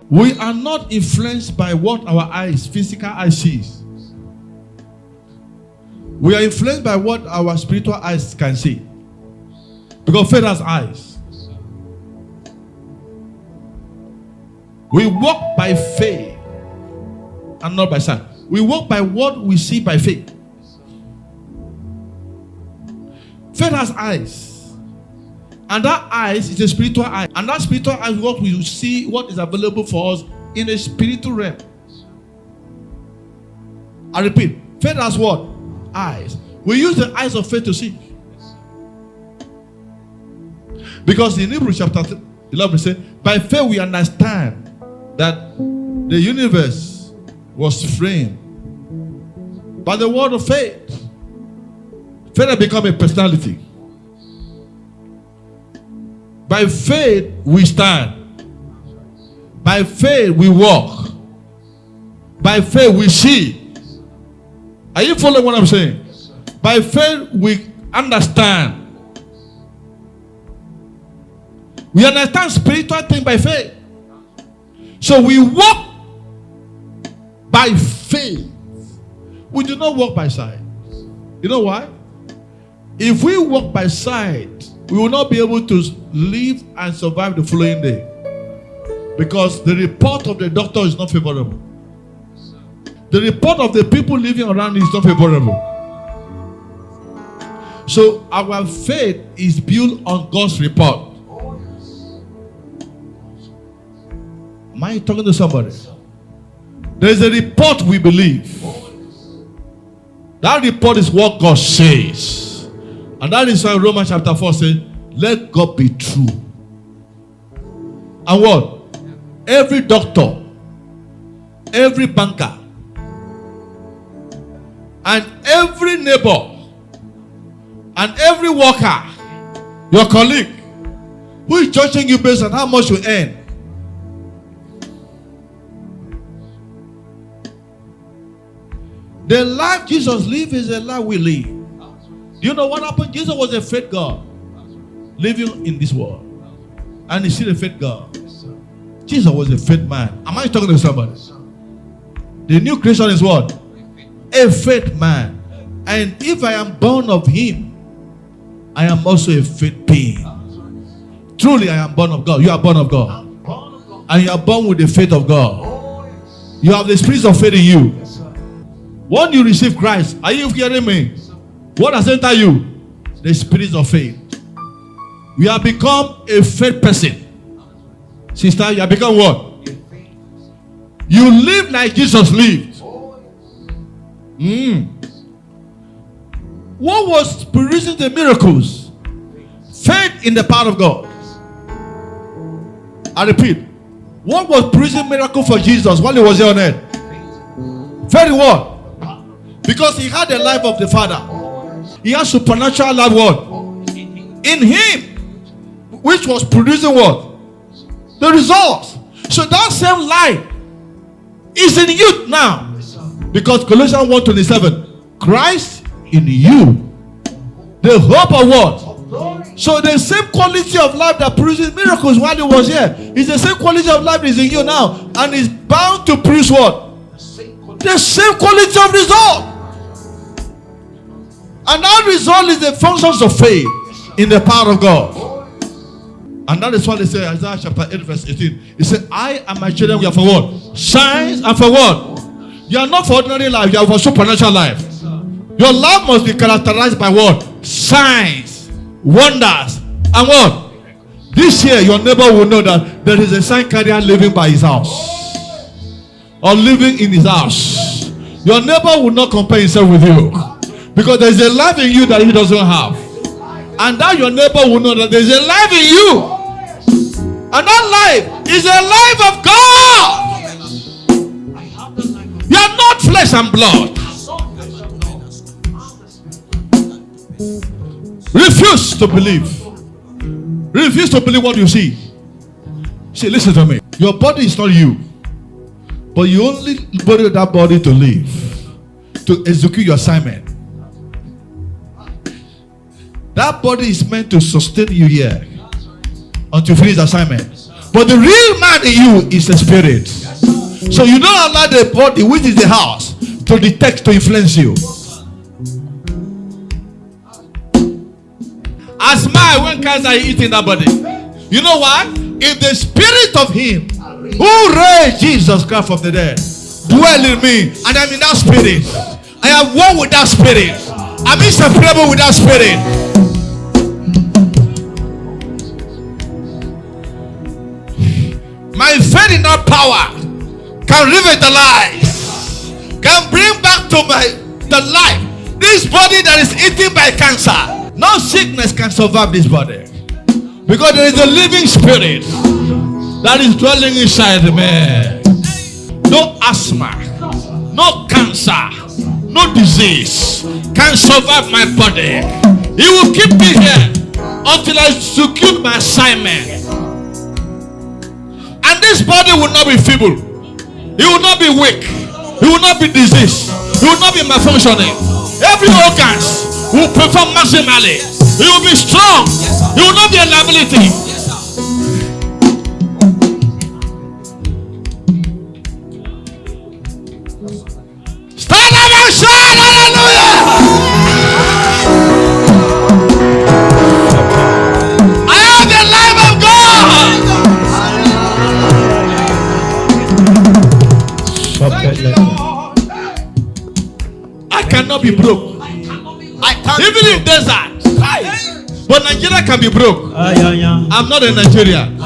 We are not influenced by what our eyes, physical eyes sees. We are influenced by what our spiritual eyes can see. Because faith has eyes. We walk by faith and not by sight. We walk by what we see by faith. Faith has eyes. And that eyes is a spiritual eye. And that spiritual eye is what we see, what is available for us in a spiritual realm. I repeat, faith has what? Eyes. We use the eyes of faith to see. Because in Hebrews chapter 11 it says, by faith we understand that the universe was framed by the word of faith. Faith has become a personality. By faith we stand. By faith we walk. By faith we see. Are you following what I'm saying? By faith we understand. We understand spiritual things by faith. So we walk by faith. We do not walk by sight. You know why? If we walk by sight, we will not be able to live and survive the following day. Because the report of the doctor is not favorable. The report of the people living around is not favorable. So our faith is built on God's report. Am I talking to somebody? There is a report we believe. That report is what God says. And that is why Romans chapter 4 says, let God be true. And what? Every doctor, every banker, and every neighbor, and every worker, your colleague, who is judging you based on how much you earn. The life Jesus lived is a life we live. Do you know what happened? Jesus was a faith God living in this world. And he's still a faith God. Jesus was a faith man. Am I talking to somebody? The new creation is what? A faith man. And if I am born of him, I am also a faith being. Truly I am born of God. You are born of God. And you are born with the faith of God. You have the spirit of faith in you. When you receive Christ, are you hearing me? What has entered you? The spirit of faith. You have become a faith person. Sister, you have become what? You live like Jesus lived. What was producing the miracles? Faith in the power of God. I repeat. What was producing miracle for Jesus while he was here on earth? Faith in what? Because he had the life of the Father. He had supernatural life what? In him. Which was producing what? The results. So that same life is in you now. Because Colossians 1:27, Christ in you. The hope of what? So the same quality of life that produces miracles while he was here is the same quality of life that is in you now. And is bound to produce what? The same quality of result. And that result is the functions of faith in the power of God. And that is what they say, Isaiah chapter 8 verse 18. He said, I and my children, we are for what? Signs and for what? You are not for ordinary life, you are for supernatural life. Your life must be characterized by what? Signs, wonders, and what? This year, your neighbor will know that there is a sign carrier living by his house. Or living in his house. Your neighbor will not compare himself with you. Because there is a life in you that he doesn't have. And that your neighbor will know that there is a life in you. And that life is a life of God. You are not flesh and blood. Refuse to believe. Refuse to believe what you see. See, listen to me. Your body is not you. But you only borrow that body to live. To execute your assignment. That body is meant to sustain you here until you finish the assignment. But the real man in you is the spirit. So you don't allow the body, which is the house, to detect, to influence you. I smile when cancer is eating that body. You know what? If the spirit of him who raised Jesus Christ from the dead dwell in me, and I'm in that spirit, I am one with that spirit, I'm inseparable with that spirit. My faith in that power can revitalize, can bring back to the life this body that is eaten by cancer. No sickness can survive this body, because there is a living spirit that is dwelling inside me. No asthma, no cancer, no disease can survive my body. He will keep me here until I execute my assignment. And this body will not be feeble. It will not be weak. It will not be diseased. It will not be malfunctioning. Every organ will perform maximally. It will be strong. It will not be a liability. Stand up and shout hallelujah! I have the life of God. I cannot be broke. Even in desert. But Nigeria can be broke. I'm not a Nigerian.